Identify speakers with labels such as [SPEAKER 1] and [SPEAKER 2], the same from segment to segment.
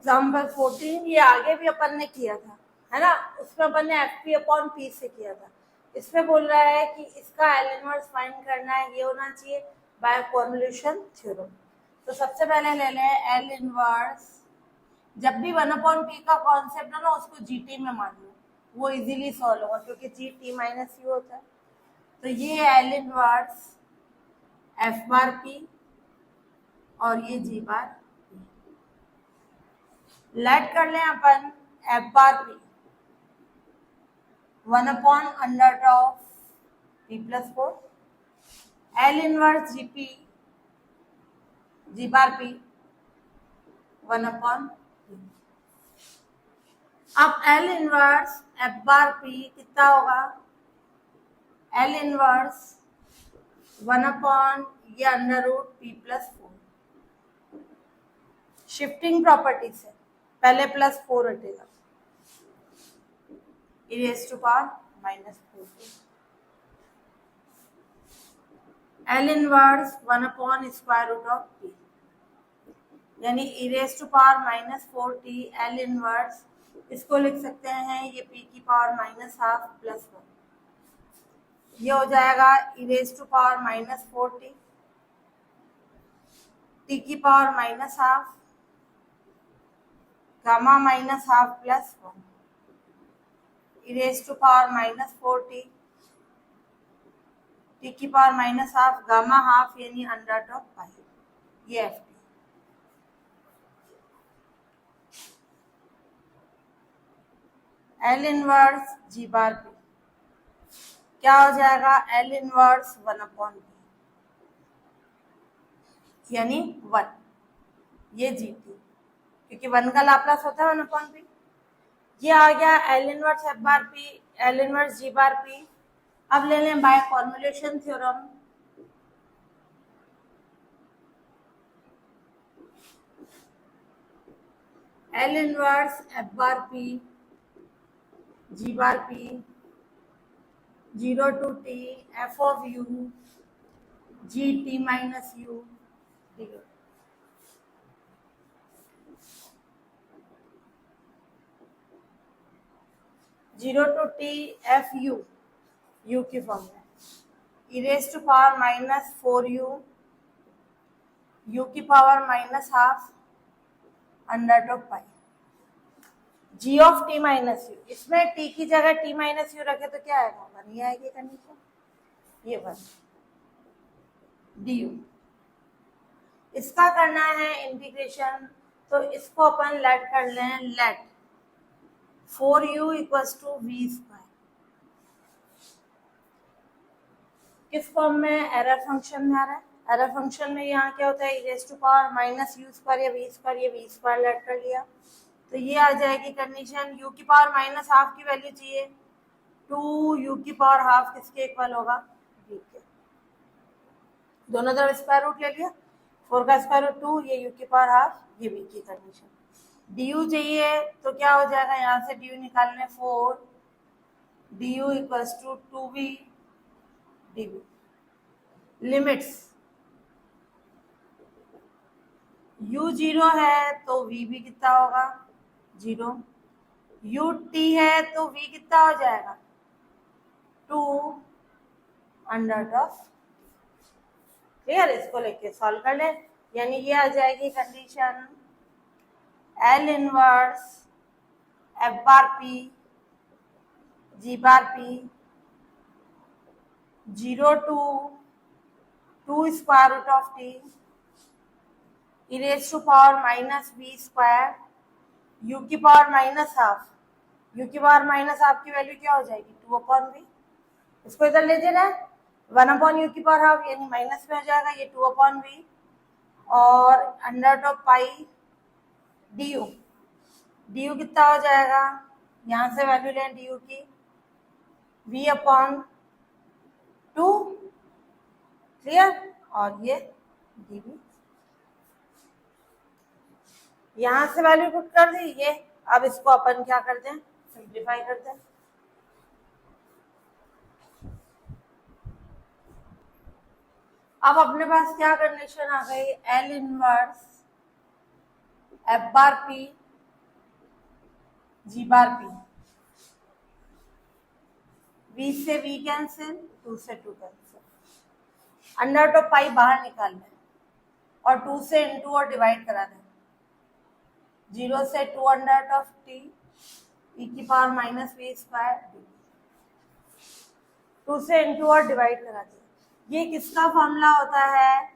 [SPEAKER 1] Example 14, ये आगे भी अपन ने किया था, है ना, उसमें अपन ने एफ पी अपॉन पी से किया था। इसमें बोल रहा है कि इसका एल इनवर्स फाइंड करना है, ये होना चाहिए बाय कॉन्वोल्यूशन थ्योरम। तो सबसे पहले ले लें एल इनवर्स। जब भी 1/p का कॉन्सेप्ट है ना, उसको जीटी में मान लो, वो इजीली सॉल्व होगा क्योंकि जी टी माइनस यू होता है। तो ये L inverse F bar P और ये जी बार पी। लेट कर लें अपन F bar P 1/p+4 L inverse GP G bar P 1/p। अब L inverse F bar P कितना होगा, एल इनवर्स 1/, ये √p+4। शिफ्टिंग प्रॉपर्टी से पहले +4 हटेगा, e⁻⁻4। एल इनवर्स 1/√p यानी e⁻⁻4t एल इनवर्स, इसको लिख सकते हैं ये p⁻−12 +1। ये हो जाएगा e⁻⁻4t t⁻−12 gamma -12 +1 e⁻⁻4t t⁻−12 gamma half यानी √π। ये F T. L inverse G bar P क्या हो जाएगा, एल इनवर्स 1/p यानी 1, ये जी टी क्योंकि 1 का लाप्लास होता है 1/p। ये आ गया L inverse F bar P, L inverse G bar P. अब ले लें by convolution theorem. L inverse F bar P G bar P 0 to t f of u g t minus u ठीक है। Zero to T F U, U की form में e⁻⁻4u u की power -12 √π g of t minus U. इसमें t की जगह t minus you रखे तो क्या आएगा, 1 ही आएगी कंडीशन, ये 1 du। इसका करना है इंटीग्रेशन, तो इसको अपन लेट कर लें, लेट 4u = v²। किस फॉर्म में, एरर फंक्शन में आ रहा है। एरर फंक्शन में यहाँ क्या होता है, e⁻−u² या v², ये v² लेट कर लिया तो ये आ जाएगी कंडीशन। u की पावर -12 की वैल्यू चाहिए, 2u की पावर हाफ किसके इक्वल होगा, v के। दोनों तरफ स्क्वायर रूट ले लिया, 4 का स्क्वायर रूट 2, ये u की पावर हाफ, ये v की कंडीशन। du चाहिए तो क्या हो जाएगा, यहाँ से du निकालने 4 du = 2v dv। Limits u 0 है तो v भी कितना होगा, 0। u t है तो v कितना हो जाएगा, 2 क्लियर। इसको लेके सॉल्व कर ले, यानी ये आ जाएगी condition L inverse F bar P G bar P 0 to 2 square root of t e⁻⁻v², u की पावर -12, u की पावर -12 की वैल्यू क्या हो जाएगी, 2/v। इसको इधर ले देना है, 1/u की पावर हाफ यानी माइनस में हो जाएगा, ये 2/v और √π du। du कितना हो जाएगा, यहाँ से वैल्यू लें du की, v/2 क्लियर, और ये dv। यहाँ से वैल्यू पुट कर दी ये। अब इसको अपन क्या करते हैं, सिंप्लीफाई करते हैं। अब अपने पास क्या कंडीशन आ गई, L inverse F bar P G bar P, v से v कैंसिल, 2 से 2 कैंसिल, अंडर टू पाई बाहर निकाल लें और 2 से इंटू और डिवाइड करा दें, 0 से 2 अंडर ऑफ टी e की पावर माइनस वी स्क्वायर, 2 से इंटू और डिवाइड करा दें। ये किसका फॉर्मूला होता है?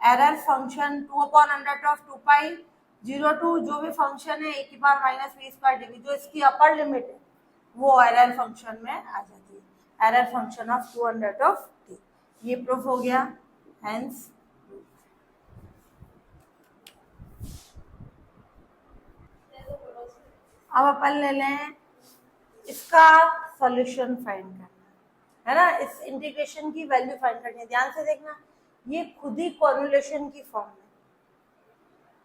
[SPEAKER 1] Error function 2 upon under of 2 pi 0 to जो भी फंक्शन है e की power minus V square degree, जो इसकी अपर लिमिट है वो एरर फंक्शन में आ जाती है, error function of 2 under of T. ये प्रूफ हो गया, हेंस अब अपन ले लें इसका सॉल्यूशन फाइंड करना है ना, इस इंटीग्रेशन की वैल्यू फाइंड करनी है। ध्यान से देखना, ये खुद ही कॉन्वोल्यूशन की फॉर्म है,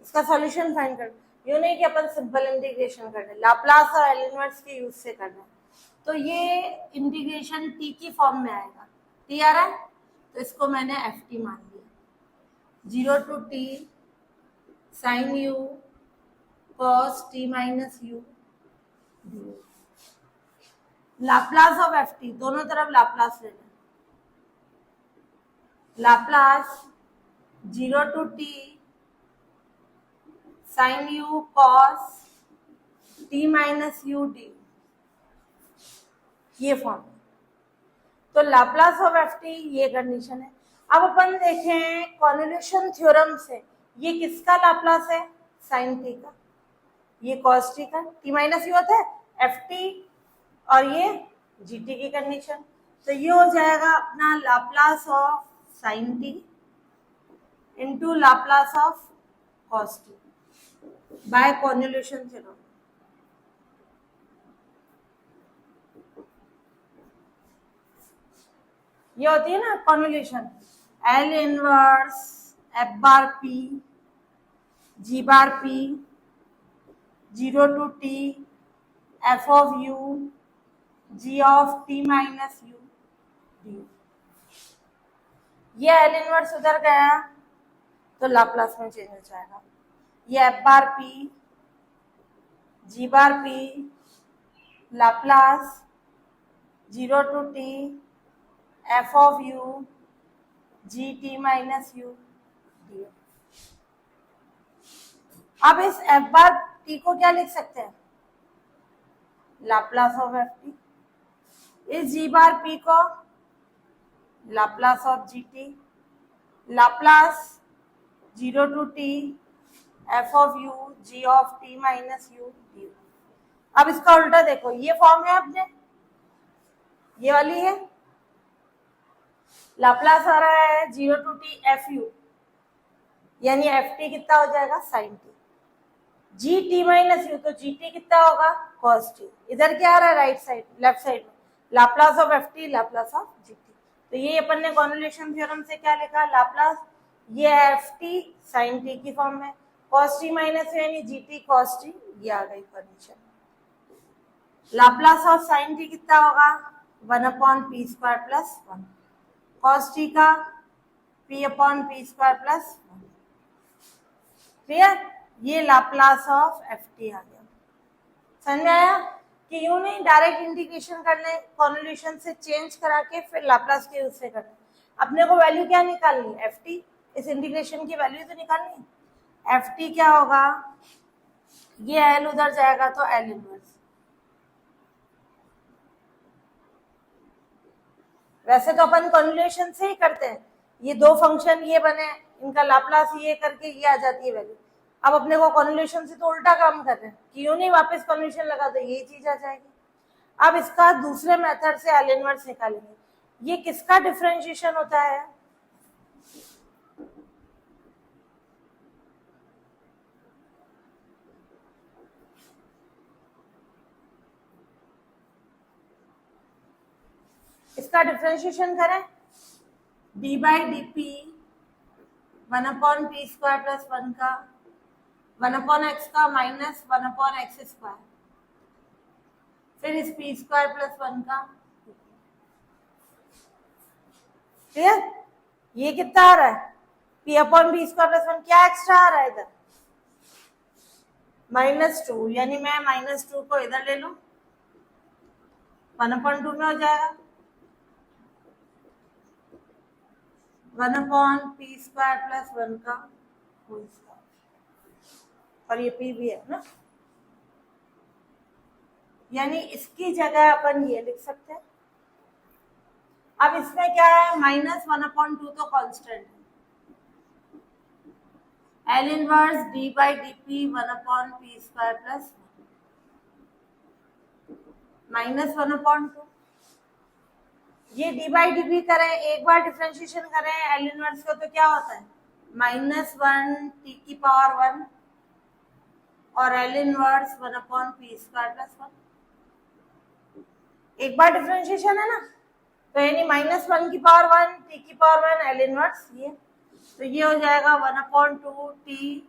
[SPEAKER 1] इसका सॉल्यूशन फाइंड करना, यूं नहीं कि अपन सिंपल इंटीग्रेशन कर रहे, लाप्लास और एल इनवर्स के यूज से करना है। तो ये इंटीग्रेशन टी की फॉर्म में आएगा, टी आ रहा है तो इसको मैंने एफ टी मान लिया, 0 to T sine U cos T minus U, Laplace of F T, दोनों तरफ लाप्लास लेना, Laplace 0 to T sine U cos T minus you D, ये फॉर्म। तो लाप्लास ऑफ एफ टी ये कंडीशन है। अब अपन देखें कॉन्वोल्यूशन थ्योरम से ये किसका लाप्लास है? साइन टी का, ये कॉस टी का, टी माइनस यू होता है एफ टी और ये जी टी की कंडीशन। तो ये हो जाएगा अपना Laplace of sine T into Laplace of cos T by convolution theorem. ये होती है ना convolution, L inverse F bar P G bar P 0 to T F of you G of T minus you D. ये L inverse उधर गया तो Laplace में change हो जाएगा, ये F bar P G bar P Laplace 0 to T F of you G T minus you D. अब इस एफ बार टी को क्या लिख सकते हैं? Laplace of F T. इस जी बार पी को Laplace of G T, Laplace 0 to T F of you G of T minus you D. अब इसका उल्टा देखो, ये फॉर्म है अपने, ये वाली है, लाप्लास आ रहा है 0 टू टी एफ यू, यानी एफ टी कितना हो जाएगा? Sine T, G T minus U तो जी टी कितना होगा? Cos T. इधर क्या आ रहा है? राइट साइड, लेफ्ट साइड में Laplace of F T Laplace of G T. तो ये अपन ने कॉन्वोल्यूशन थ्योरम से क्या लिखा? लाप्लास ये एफ टी साइन टी की फॉर्म में, कॉस टी माइनस यानी जी टी कॉस टी, ये आ गई condition. Laplace of sine T कितना होगा? 1 upon P square plus 1, cos T का p upon P square plus 1। Clear? ये लाप्लास ऑफ एफ टी आ गया। समझ में आया कि यूं नहीं डायरेक्ट इंटीग्रेशन करने, कॉन्वोल्यूशन से चेंज करा के फिर लाप्लास के यूज से करना। अपने को वैल्यू क्या निकालनी? एफ टी, इस इंटीग्रेशन की वैल्यू तो निकालनी। एफ टी क्या होगा? ये एल उधर जाएगा तो एल इनवर्स। वैसे तो अपन कॉन्वोल्यूशन से ही करते हैं, ये दो फंक्शन ये बने, इनका लाप्लास ये करके ये आ जाती है वैल्यू। अब अपने को कॉन्वोल्यूशन से तो उल्टा काम कर रहे हैं, क्यों नहीं वापस कॉन्वोल्यूशन लगा दो, ये चीज आ जाएगी। अब इसका दूसरे मेथड से एल इनवर्स निकालेंगे। ये किसका डिफरेंशिएशन होता है? इसका डिफरेंशिएशन करें, D by D P 1 upon P square plus 1 का 1 अपॉन एक्स का माइनस 1 अपॉन एक्स स्क्वायर, फिर इस पी स्क्वायर प्लस 1 का। क्लियर? ये कितना आ रहा है? P upon B square plus 1, क्या एक्स्ट्रा आ रहा है इधर? -2, यानी मैं -2 को इधर ले लूं, 1/2 में हो जाएगा 1/p² + 1 का होल स्क्वायर, और ये p भी है ना, यानी इसकी जगह अपन ये लिख सकते हैं। अब इसमें क्या है, -1/2 तो कांस्टेंट है, L इनवर्स d/dp 1/p² + -1/2, ये d/dp करें, एक बार डिफरेंशिएशन करें L इनवर्स को, तो क्या होता है -1t⁻1 और L इनवर्स 1/p² + 1, एक बार डिफरेंशिएशन है ना, तो यानी -1 t⁻1 L इनवर्स ये, तो ये हो जाएगा 1/2t,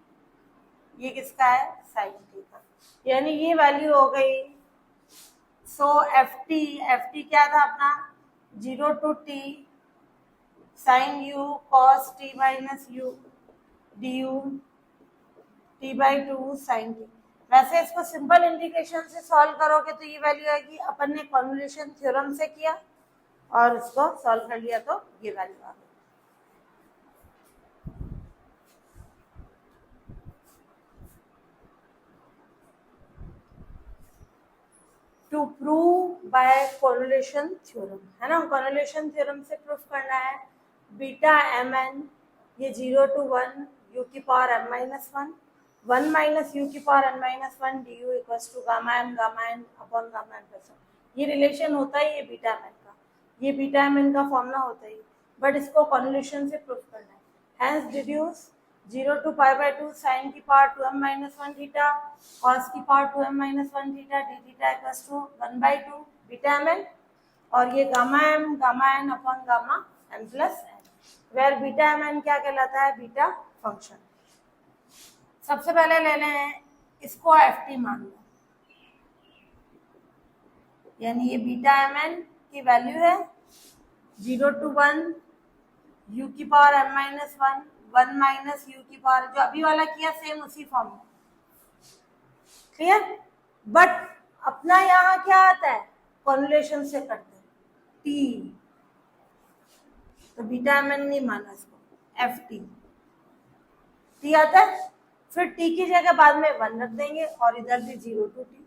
[SPEAKER 1] ये किसका है sin t का, यानी ये वैल्यू हो गई। सो ft क्या था अपना 0 to t sin u cos t minus u du t/2 sin t। वैसे इसको सिंपल इंटीग्रेशन से सॉल्व करोगे तो ये वैल्यू आएगी, अपन ने कन्वोल्यूशन थ्योरम से किया और इसको सॉल्व कर लिया तो ये वैल्यू आ गई। टू प्रूव बाय कॉर्रेलेशन थ्योरम, है ना, कॉर्रेलेशन थ्योरम से प्रूफ करना है बीटा mn, ये 0 to 1 u⁻m−1 1 - u⁻n−1 du = gamma m upon gamma m +1, ये रिलेशन होता है, ये बीटा mn का, ये बीटा mn का फॉर्मूला होता है, बट इसको कॉर्रेलेशन से प्रूफ करना है। हेंस डिड्यूस 0 to π/2 sin की पावर 2m−1 थीटा cos की power 2m−1 theta d theta = 1/2 beta mn, और ये gamma n upon gamma m + n, where beta mn क्या कहलाता है, बीटा फंक्शन। सबसे पहले ले लें इसको ft मान लो, यानी ये बीटा mn की वैल्यू है 0 to 1 u⁻m−1 1 - u⁻, जो अभी वाला किया सेम उसी फॉर्म में, क्लियर। बट अपना यहाँ क्या आता है, कॉन्वोल्यूशन से करते हैं t, तो बीटा mn नहीं माना इसको, ft t आता है, फिर t की जगह बाद में 1 रख देंगे और इधर भी 0 to t,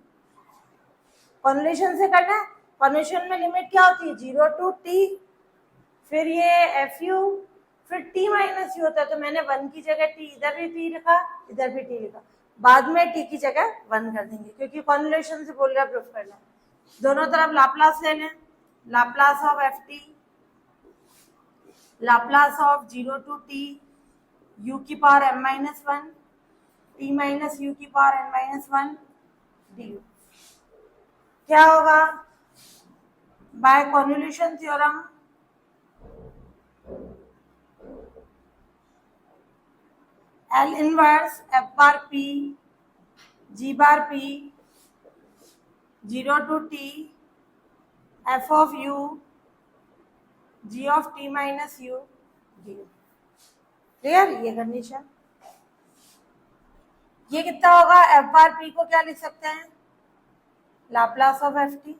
[SPEAKER 1] कॉन्वोल्यूशन से करना है। कॉन्वोल्यूशन में लिमिट क्या होती है 0 to t, फिर ये fu, फिर t - u होता है, तो मैंने 1 की जगह t, इधर भी t लिखा, इधर भी t लिखा, बाद में t की जगह 1 कर देंगे, क्योंकि कॉन्वोल्यूशन से बोल रहा है प्रूफ करना है। दोनों तरफ लाप्लास ले लें, Laplace of ft Laplace of 0 to t u⁻m−1 t - u⁻n−1 du, क्या होगा, by convolution theorem L inverse f/p g/p 0 to t f of u g of t minus u du, clear. ये condition, ये कितना होगा, f/p को क्या लिख सकते हैं, लाप्लास ऑफ ft,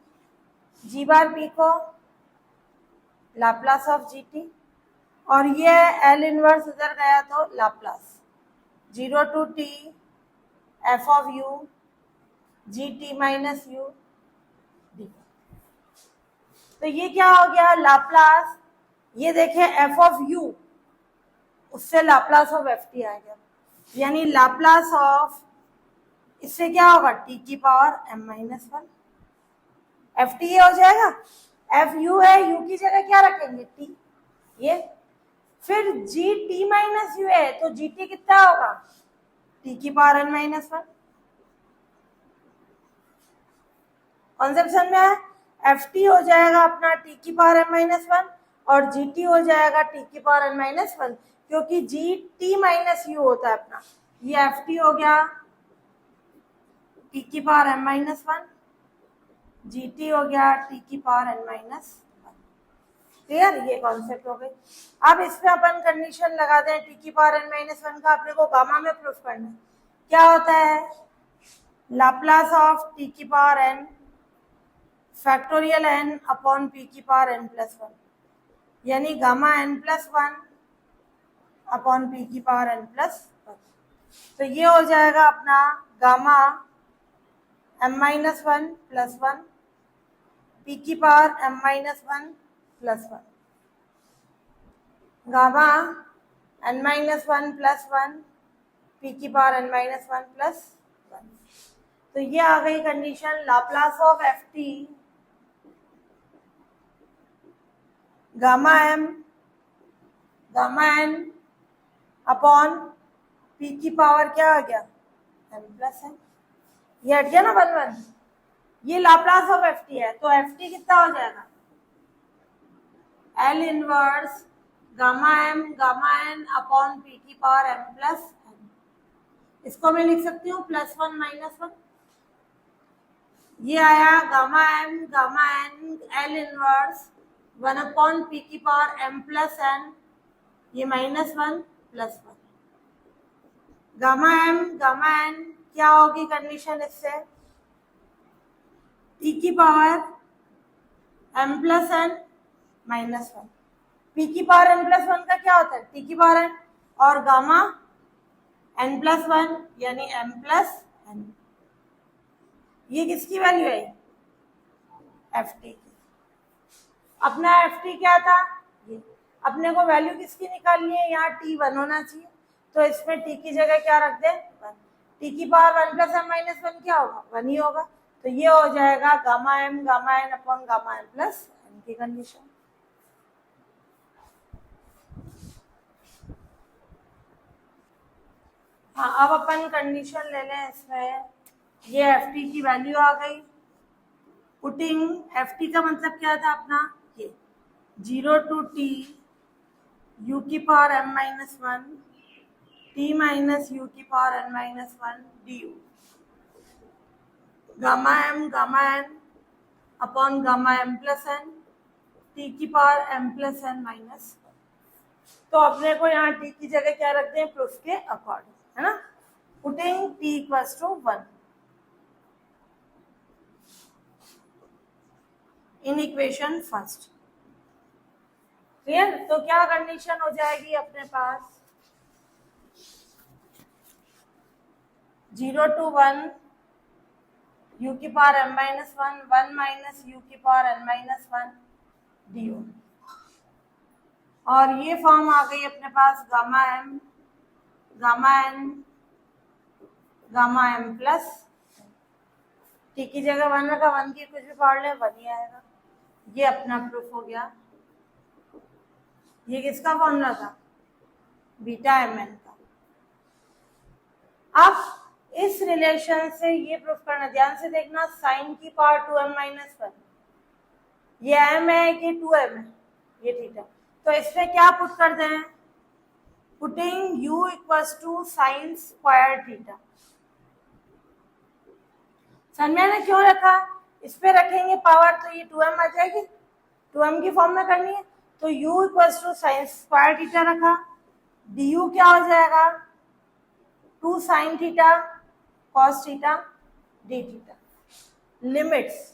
[SPEAKER 1] g/p को लाप्लास ऑफ gt, और ये L इनवर्स इधर गया तो Laplace 0 to t f of u gt minus u d, तो ये क्या हो गया, लाप्लास, ये देखें f of u उससे लाप्लास ऑफ ft आ गया, यानी लाप्लास ऑफ, इससे क्या होगा t की पावर m-1 ft ये हो जाएगा, f u है, u की जगह क्या रखेंगे t, ये, फिर gt माइनस u है, तो gt कितना होगा t की पावर n-1, कॉन्सेप्शन में है, ft हो जाएगा अपना t की पावर m-1 और gt हो जाएगा t की पावर n-1, क्योंकि gt माइनस u होता है अपना, ये ft हो गया t की पावर m-1, gt हो गया t की पावर n-1, क्लियर, ये कॉन्सेप्ट हो गई। अब इसमें अपन कंडीशन लगा दें t की पावर n-1 का, अपने को गामा में प्रूफ करना है, क्या होता है लाप्लास ऑफ टी की power N factorial N upon P की पावर एन प्लस वन, यानी gamma N plus one upon P की पावर एन प्लस वन। तो ये हो जाएगा अपना gamma M minus one plus one P की power M minus one plus one, gamma N minus one plus one P की power N minus one plus one. तो ये आ गई condition Laplace of F T gamma M gamma N upon P की power क्या आ गया M plus N, ये हट गया ना वन वन। ये लाप्लास ऑफ एफ टी है, तो एफ टी कितना हो जाएगा L inverse gamma M gamma N upon P की पावर एम प्लस एन। इसको मैं लिख सकती हूँ प्लस वन माइनस वन। ये आया gamma M gamma N L inverse one upon P की पावर एम प्लस एन, ये minus one plus one. Gamma M gamma N क्या होगी कंडीशन इससे, टी की power M plus N minus one. P की power N plus one का क्या होता है टी की पावर एन, और गामा एन प्लस वन यानी एम प्लस एन। ये किसकी वैल्यू है एफ टी की। अपना एफ टी क्या था, ये अपने को वैल्यू किसकी निकालनी है, यहाँ टी वन होना चाहिए, तो इसमें टी की जगह क्या रख दे वन। टी की power one plus M minus one क्या होगा वन ही होगा। तो ये हो जाएगा gamma M gamma N upon gamma N plus N की कंडीशन। हाँ, अब अपन कंडीशन ले लें इसमें, ये एफ टी की वैल्यू आ गई। पुटिंग एफ टी का मतलब क्या था अपना, ये 0 टू टी यू की power M minus one T minus U की power N minus one D U, gamma N upon gamma M plus N T की power M plus N minus. तो अपने को यहाँ टी की जगह क्या रखते हैं प्रूफ के अकॉर्डिंग, है ना। Putting T equals to one in equation first. Clear. तो क्या कंडीशन हो जाएगी अपने पास, 0 टू 1 यू की power M minus one one minus U की power N minus one D U. और ये फॉर्म आ गई अपने पास gamma M gamma N gamma M plus T की जगह वन रखा, वन की कुछ भी पढ़ ले वन ही आएगा। ये अपना प्रूफ हो गया। ये किसका फॉर्मूला था बीटा एम एन का। अब इस रिलेशन से ये प्रूफ करना, ध्यान से देखना, साइन की पावर 2m माइनस वन, ये m है कि 2m है, ये थीटा। तो इसमें क्या पुट कर दें, putting u equals to sine square theta. समझ में क्यों रखा, इस पे रखेंगे पावर तो ये 2m आ जाएगी, 2m की फॉर्म में करनी है, तो u equals to sine square theta रखा। du क्या हो जाएगा 2 sine theta cos theta D theta. Limits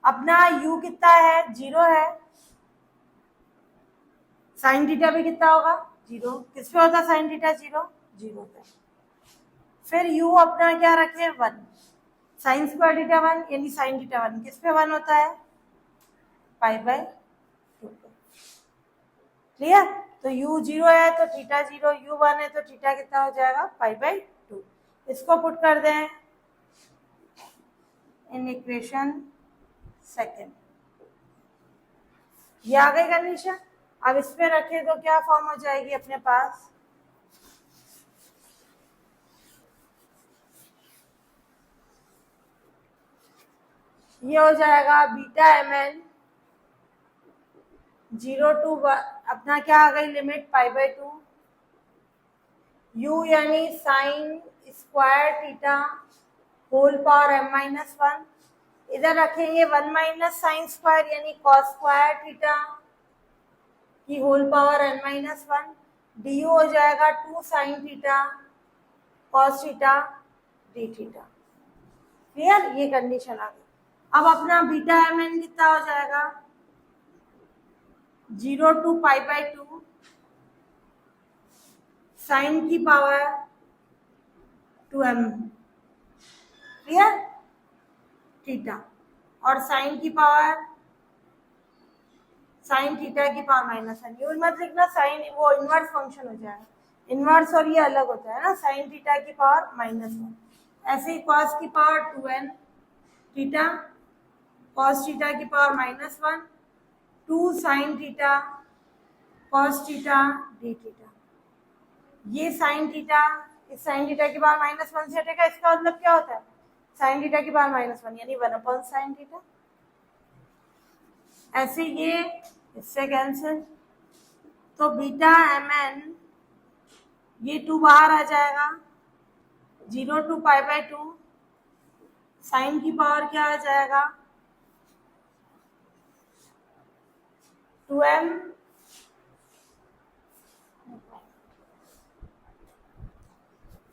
[SPEAKER 1] अपना u कितना है 0 है, साइन थीटा भी कितना होगा 0। किस पे होता साइन थीटा 0 0 पे। फिर u अपना क्या रखे 1, साइन स्क्वायर थीटा 1 यानी साइन थीटा 1 किस पे 1 होता है पाई बाय 2 पे। क्लियर। तो u 0 है तो थीटा 0, u 1 है तो थीटा कितना हो जाएगा पाई बाय 2। इसको पुट कर दें इन इक्वेशन सेकेंड। ये आ गई कंडीशन। अब इस पे रखे तो क्या फॉर्म हो जाएगी अपने पास, ये हो जाएगा बीटा एम एन 0 टू अपना क्या आ गई लिमिट पाई बाय 2, u यानी sine square theta whole power M minus one, इधर रखेंगे 1 माइनस साइन स्क्वायर यानी कॉस स्क्वायर थीटा की whole power N minus one, D U हो जाएगा 2 sine theta cos theta D theta. Clear, ये condition आ गई। अब अपना बीटा एम एन कितना हो जाएगा 0 to π/2 साइन की पावर 2m क्लियर थीटा, और साइन की पावर साइन थीटा की पावर -1। यूं मत लिखना साइन, वो इनवर्स फंक्शन हो जाएगा, इनवर्स और ये अलग होता है ना, साइन थीटा की पावर -1। ऐसे ही कॉस की power 2n theta cos theta की power -1 2 sine theta cos theta D theta. ये साइन थीटा इस साइन थीटा की पावर -1 से हटेगा, इसका मतलब क्या होता है साइन थीटा की पावर -1 यानी 1 साइन थीटा। ऐसे ये इससे कैंसिल, तो बीटा एम एन ये 2 बाहर आ जाएगा 0 to π/2 साइन की पावर क्या आ जाएगा 2m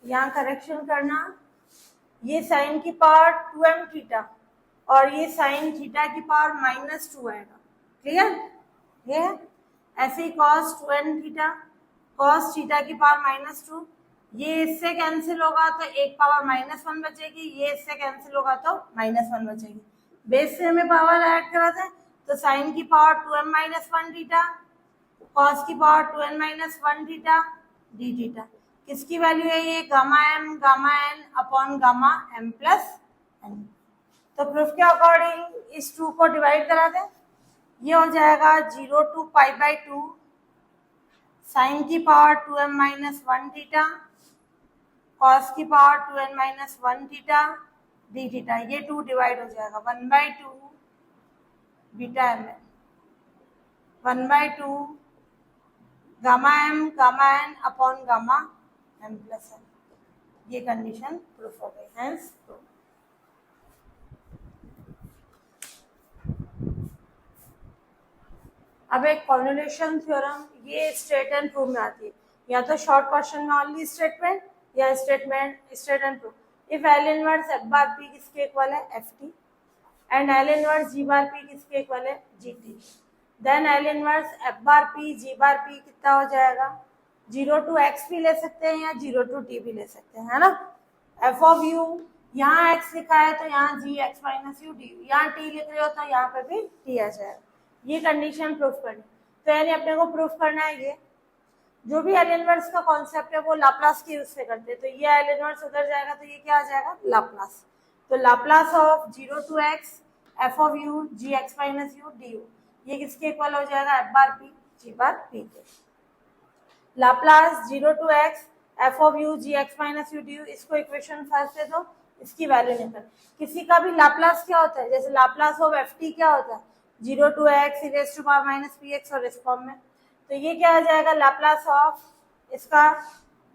[SPEAKER 1] यहाँ करेक्शन करना, ये साइन की पावर 2m थीटा और ये साइन थीटा की पावर -2 आएगा। क्लियर, ये है। ऐसे ही cos 2n theta cos theta की पावर -2, ये इससे कैंसिल होगा तो एक पावर -1 बचेगी, ये इससे कैंसिल होगा तो -1 बचेगी। बेस से हमें पावर ऐड करा था, तो साइन की पावर 2m -1 थीटा कॉस की power 2n -1 theta D theta. किसकी वैल्यू है ये gamma n upon gamma m plus n। तो प्रूफ के अकॉर्डिंग इस 2 को डिवाइड करा दें, ये हो जाएगा 0 to π/2 साइन की पावर 2m -1 थीटा कॉस की power 2n -1 theta D theta. ये 2 डिवाइड हो जाएगा 1/2 beta M N 1/2 gamma n upon gamma m plus n। ये कंडीशन प्रूफ हो गई। Hence proof. अब एक कॉन्वोल्यूशन थ्योरम, ये स्टेट एंड प्रूफ में आती है, या तो शॉर्ट क्वेश्चन में ओनली स्टेटमेंट या state and proof. If L inverse F bar P किसके इक्वल है F T and L inverse G bar P किसके इक्वल है G T, then L inverse F bar P G bar P कितना हो जाएगा 0 to x भी ले सकते हैं या 0 to t भी ले सकते हैं, है ना। एफ ऑफ यू यहाँ x लिखा है तो यहाँ जी एक्स माइनस यू डी, यहाँ t लिख रहे हो तो यहाँ पे भी t आ जाएगा। ये कंडीशन प्रूफ करनी, तो यानी अपने को प्रूफ करना है ये जो भी एल इनवर्स का कॉन्सेप्ट है वो लाप्लास के यूज से करते हैं। तो ये एल इनवर्स उधर जाएगा तो ये क्या आ जाएगा लाप्लास। तो Laplace of 0 to x F of you ji x minus U D you, ये किसके इक्वल हो जाएगा F bar P G bar P के। Laplace 0 to x F of you ji x minus U D U, इसको equation first दे दो, इसकी value निकल। किसी का भी लाप्लास क्या होता है, जैसे लाप्लास ऑफ एफ टी क्या होता है 0 to x e raised to power minus px और इस फॉर्म में, तो ये क्या आ जाएगा लाप्लास ऑफ इसका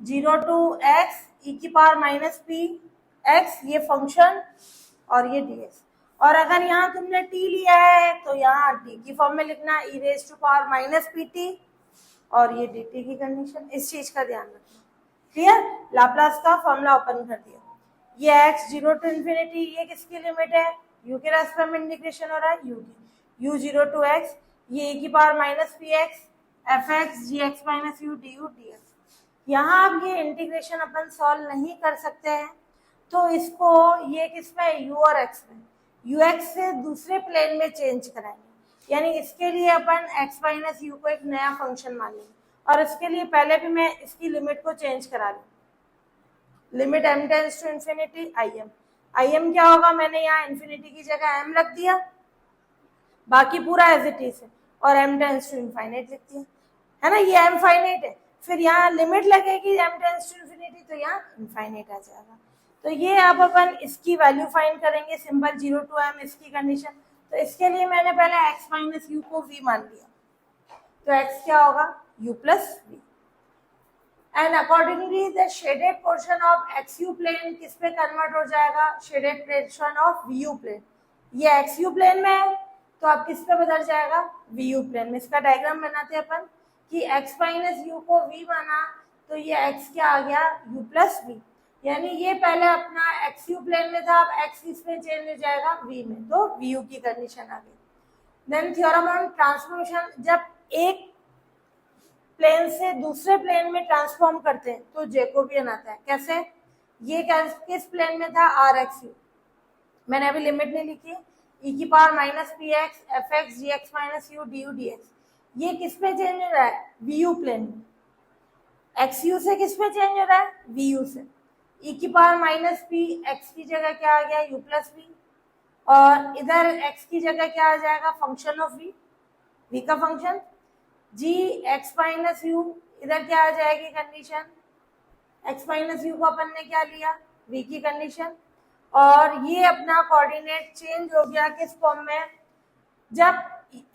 [SPEAKER 1] 0 to x e की पावर माइनस पी एक्स ये फंक्शन और ये dx। और अगर यहाँ तुमने t लिया है तो यहाँ t की फॉर्म में लिखना e raised to power minus P T और ये dt की कंडीशन, इस चीज का ध्यान रखना। क्लियर, लाप्लास का फॉर्मूला ओपन कर दिया। ये x 0 to इन्फिनिटी, ये किसकी लिमिट है u के रेस्पेक्ट में इंटीग्रेशन हो रहा है u की, u 0 to x ये e की power minus P X F X G x minus U D you D X. यहाँ अब ये इंटीग्रेशन अपन सॉल्व नहीं कर सकते हैं, तो इसको ये किसमें u और x में ux से दूसरे प्लेन में चेंज कराएंगे, यानी इसके लिए अपन x माइनस यू को एक नया फंक्शन मान लेंगे। और इसके लिए पहले भी मैं इसकी लिमिट को चेंज करा लूँ, limit m tends to infinity I M क्या होगा, मैंने यहाँ इन्फिनिटी की जगह m रख दिया, बाकी पूरा एज इट इज है, और m टेंड्स टू इनफाइनाइट लिख दिया, है ना। ये m फाइनाइट है, फिर यहाँ लिमिट लगेगी m टेंड्स टू इन्फिनिटी तो यहाँ इनफाइनाइट आ जाएगा। तो ये अब अपन इसकी वैल्यू फाइंड करेंगे, सिंपल 0 to m इसकी कंडीशन। तो इसके लिए मैंने पहले x माइनस यू को v मान लिया, तो x क्या होगा u plus v and accordingly the shaded portion of xu plane किस पे कन्वर्ट हो जाएगा, shaded portion of vu plane. ये xu प्लेन में है तो अब किस पे बदल जाएगा vu प्लेन में। इसका डायग्राम बनाते हैं अपन। कि x माइनस यू को v माना तो ये x क्या आ गया u प्लस v, यानी ये पहले अपना एक्स यू प्लेन में था, अब x इसमें चेंज हो जाएगा v में, तो v u की कंडीशन आ गई। देन थ्योरम ऑन ट्रांसफॉर्मेशन, जब एक प्लेन से दूसरे प्लेन में ट्रांसफॉर्म करते हैं तो जैकोबियन आता है। कैसे? ये किस प्लेन में था? आर एक्स यू, मैंने अभी लिमिट नहीं लिखी, e की power minus P X F X G x minus U D you D X, ये किस पे चेंज हो रहा है? वी यू प्लेन में। एक्स यू से किस पे चेंज हो रहा है? वी यू से। e की पावर माइनस पी एक्स की जगह क्या आ गया? u प्लस वी, और इधर x की जगह क्या आ जाएगा? फंक्शन ऑफ v, v का function g x minus you, इधर क्या आ जाएगी कंडीशन? x माइनस यू को अपन ने क्या लिया? v की कंडीशन, और ये अपना कोऑर्डिनेट चेंज हो गया किस फॉर्म में? जब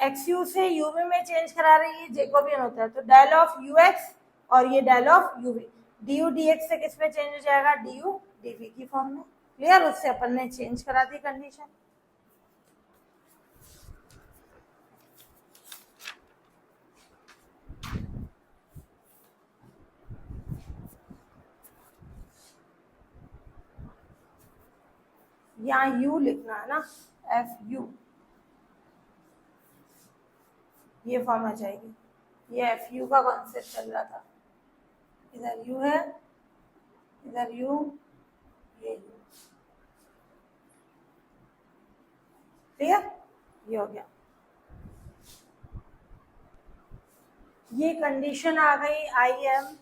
[SPEAKER 1] एक्स यू से यूवी में चेंज करा रही है जैकोबियन होता है, तो डेल ऑफ यू एक्स और ये del of UV, D you D X से किस में चेंज हो जाएगा? डी यू डी वी की फॉर्म में। क्लियर? उससे अपन ने चेंज करा दी कंडीशन। यहाँ u लिखना है ना, एफ यू, ये फॉर्म आ जाएगी। ये एफ यू का कॉन्सेप्ट चल रहा था, इधर u है, इधर u, ये u। क्लियर? ये हो गया। ये कंडीशन आ गई आई एम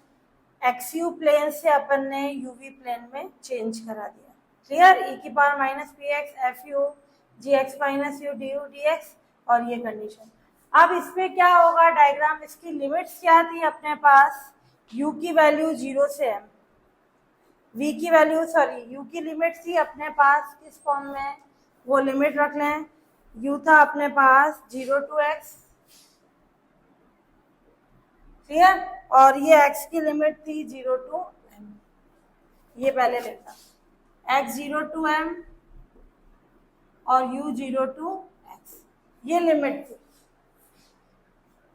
[SPEAKER 1] एक्स यू प्लेन से अपन ने यूवी प्लेन में चेंज करा दिया। क्लियर? e की power minus P X F you ji x minus U D you D X, और ये कंडीशन। अब इसमें क्या होगा? डायग्राम, इसकी लिमिट्स क्या थी अपने पास? u की वैल्यू 0 से m, v की वैल्यू u की लिमिट थी अपने पास किस फॉर्म में? वो लिमिट रख लें, u था अपने पास 0 टू x, क्लियर? और ये x की लिमिट थी 0 टू m, ये पहले लेता, x 0 टू m और u 0 टू x, ये लिमिट थी।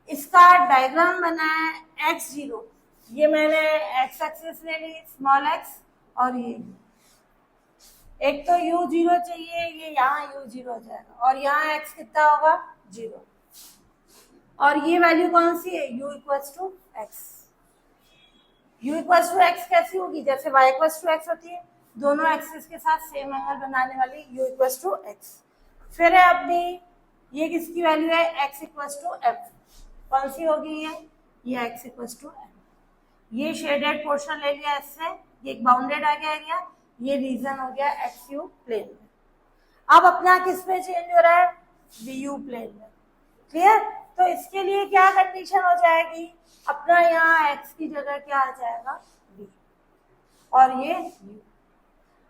[SPEAKER 1] इसका डायग्राम बना है x0, ये मैंने x एक्सिस ले ली स्मॉल x, और ये एक तो u0 चाहिए, ये यहाँ u0 हो जाएगा, और यहाँ x कितना होगा? 0, और ये वैल्यू कौन सी है? u equals to x। u equals to x कैसी होगी? जैसे y इक्वल्स टू x होती है, दोनों एक्सिस के साथ सेम एंगल बनाने वाली u इक्वल्स टू x। फिर है अपनी, ये किसकी वैल्यू है? x इक्वल्स टू m, कौन सी होगी ये x इक्वल्स टू m। ये शेडेड पोर्शन ले लिया इससे, ये एक बाउंडेड आ गया एरिया, ये रीजन हो गया एक्स यू प्लेन में। अब अपना किस में चेंज हो रहा है? वी यू प्लेन में। क्लियर? तो इसके लिए क्या कंडीशन हो जाएगी? अपना यहाँ x की जगह क्या आ जाएगा? v, और ये u।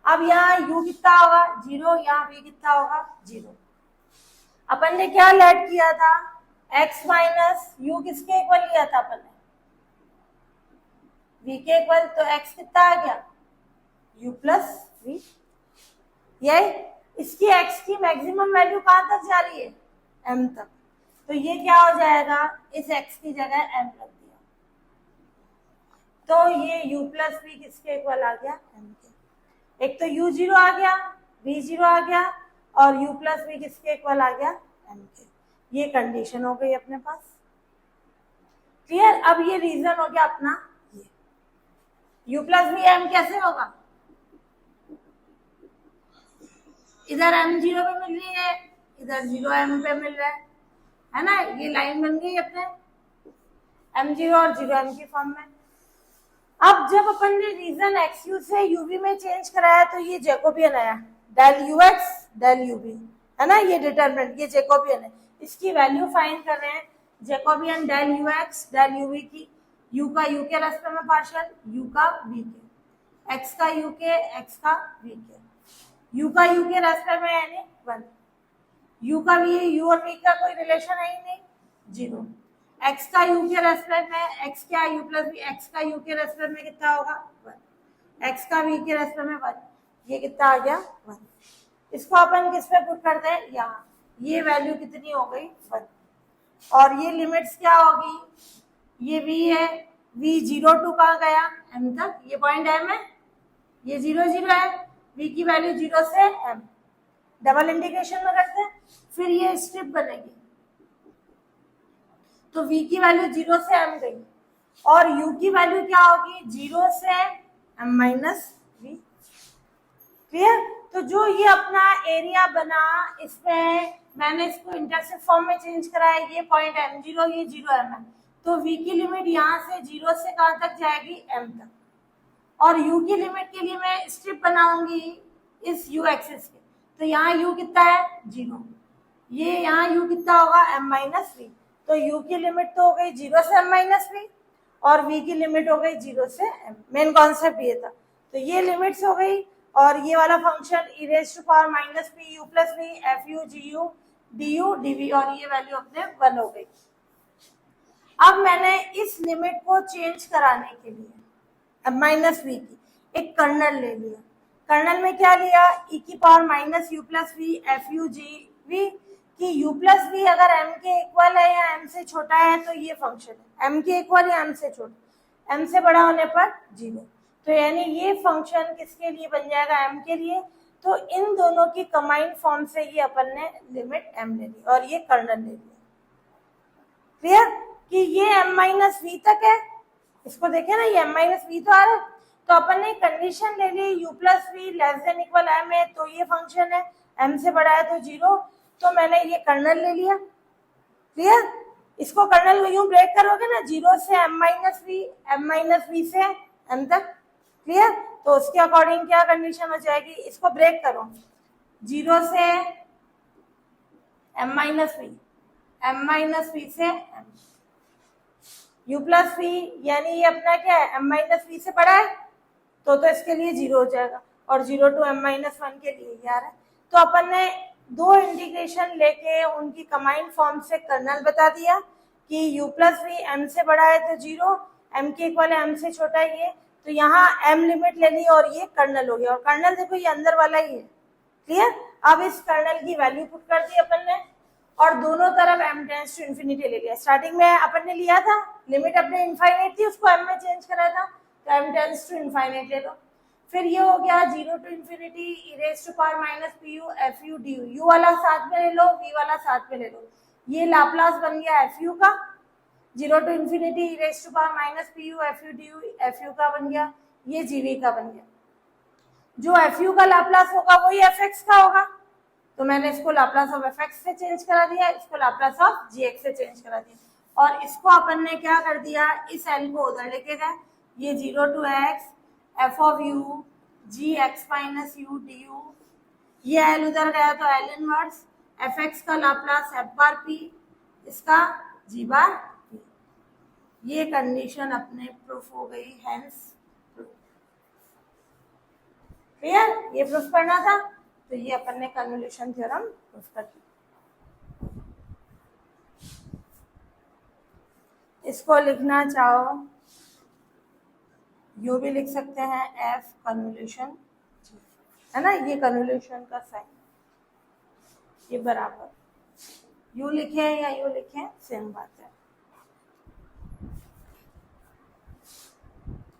[SPEAKER 1] अब यहाँ u कितना होगा? 0, यहाँ v कितना होगा? 0। अपन ने क्या लेट किया था? x माइनस यू किसके इक्वल लिया था अपन ने? v के इक्वल, तो x कितना आ गया? u plus v। यही इसकी x की मैक्सिमम वैल्यू कहाँ तक जा रही है? m तक, तो ये क्या हो जाएगा? इस x की जगह m रख दिया, तो ये u प्लस v किसके इक्वल आ गया? m के। एक तो u0 आ गया, v0 आ गया, और u प्लस v किसके इक्वल आ गया? m के। ये कंडीशन हो गई अपने पास। क्लियर? अब ये रीजन हो गया अपना, ये u प्लस v m कैसे होगा? इधर m 0 पे मिल रही है, इधर 0 m पे मिल रहा है ना? ये लाइन बन गई अपने m0 और 0m की फॉर्म में। अब जब अपन ने रीजन एक्स यू से यूवी में चेंज कराया तो ये जैकोबियन आया, del u x del u v, है ना? ये डिटरमिनेंट, ये जैकोबियन है, इसकी वैल्यू फाइंड कर रहे हैं। Jacobian del u x del u v की, u का u के रेस्पेक्ट में पार्शियल, u का v के, x का u के, x का v के, u का u के रेस्पेक्ट में यानी 1, u का v, u और v का कोई रिलेशन है ही नहीं, 0। x का u के रेस्पेक्ट में, x क्या u प्लस v, x का u के रेस्पेक्ट में कितना होगा? 1, x का v के रेस्पेक्ट में 1, ये कितना आ गया? 1। इसको अपन किस पे पुट करते हैं? यहाँ। ये वैल्यू कितनी हो गई? 1, और ये लिमिट्स क्या होगी? ये v है, v 0 to कहाँ गया, m तक, ये पॉइंट m है, ये 0 0 है, v की वैल्यू 0 से m, डबल इंटीग्रेशन में करते हैं, फिर ये स्ट्रिप बनेगी, तो v की वैल्यू 0 से m गई, और u की वैल्यू क्या होगी, 0 से m माइनस v। क्लियर? तो जो ये अपना एरिया बना, इसमें मैंने इसको इंटरसेप्ट फॉर्म में चेंज कराया, ये पॉइंट m0, ये 0 m है, तो v की लिमिट यहाँ से 0 से कहाँ तक जाएगी, m तक, और u की लिमिट के लिए मैं स्ट्रिप बनाऊंगी इस u एक्सिस के, तो यहाँ u कितना है, 0, ये यहाँ u कितना होगा, m माइनस वी, तो u की लिमिट तो हो गई 0 से m माइनस वी, और v की लिमिट हो गई 0 से m। मेन कॉन्सेप्ट ये था, तो ये लिमिट्स हो गई, और ये वाला function e raise to power minus p u plus v f you g u D U D v, और ये वैल्यू अपने 1 हो गई। अब मैंने इस लिमिट को चेंज कराने के लिए माइनस वी की एक कर्नल ले लिया, कर्नल में क्या लिया, e की power minus u plus v f you g v, कि u प्लस वी अगर m के इक्वल है या m से छोटा है तो ये फंक्शन है, m के इक्वल या m से छोटा, m से बड़ा होने पर 0, तो यानी ये फंक्शन किसके लिए बन जाएगा, m के लिए, तो इन दोनों की कंबाइंड फॉर्म से ये अपन ने लिमिट m ले ली और ये कर्नल ले लिया। क्लियर? कि ये m माइनस वी तक है, इसको देखे ना, ये m माइनस वी तो आ रहा है, तो अपन ने कंडीशन ले ली u plus v less than equal m है, तो ये फंक्शन है, m से बड़ा है तो 0, तो मैंने ये कर्नल ले लिया। क्लियर? इसको कर्नल यूं ब्रेक करोगे ना, 0 से m माइनस वी से m तक। क्लियर? तो उसके अकॉर्डिंग क्या कंडीशन हो जाएगी, इसको ब्रेक करो, 0 से m माइनस वी से m, u प्लस वी यानी ये अपना क्या है, m माइनस वी से बड़ा है, तो इसके लिए 0 हो जाएगा, और 0 टू m माइनस 1 के लिए ये आ रहा है। तो अपन ने दो इंटीग्रेशन लेके उनकी कंबाइंड फॉर्म से कर्नल बता दिया कि u प्लस वी m से बड़ा है तो 0, m के इक्वल है m से छोटा है ये, तो यहाँ m लिमिट ले ली और ये कर्नल हो गया, और कर्नल देखो ये अंदर वाला ही है। क्लियर? अब इस कर्नल की वैल्यू पुट कर दी अपन ने, और दोनों तरफ m टेंड्स टू इन्फिनिटी ले लिया। स्टार्टिंग में अपन ने लिया था, लिमिट अपने इनफाइनाइट थी, उसको m में चेंज कराया था, तो m टेंड्स टू इनफाइनाइट ले लो। फिर ये हो गया 0 to infinity e raise to power minus p u f u D u, u वाला साथ में ले लो, v वाला साथ में ले लो, ये लाप्लास बन गया एफ यू का, 0 to infinity e raise to power minus p u f u D u f u का बन गया, ये जीवी का बन गया। जो एफ यू का लाप्लास होगा वही एफ एक्स का होगा, तो मैंने इसको लाप्लास ऑफ एफ एक्स से चेंज करा दिया, इसको लाप्लास ऑफ जी एक्स से चेंज करा दिया, और इसको अपन ने क्या कर दिया, इस एल को उधर लेके गए, ये 0 to x f of you ji x minus U D you, ये एल उधर गया तो एल इनवर्स एफ एक्स का लाप्लास एफ बार पी, इसका जी बार पी। ये कंडीशन अपने प्रूफ हो गई, हेंस क्लियर? ये प्रूफ करना था, तो ये अपन ने कन्वोल्यूशन थ्योरम प्रूफ कर दिया। इसको लिखना चाहो यू भी लिख सकते हैं, एफ कन्वोल्यूशन है ना, ये कन्वोल्यूशन का साइन, ये बराबर यू लिखे या यू लिखे सेम बात है।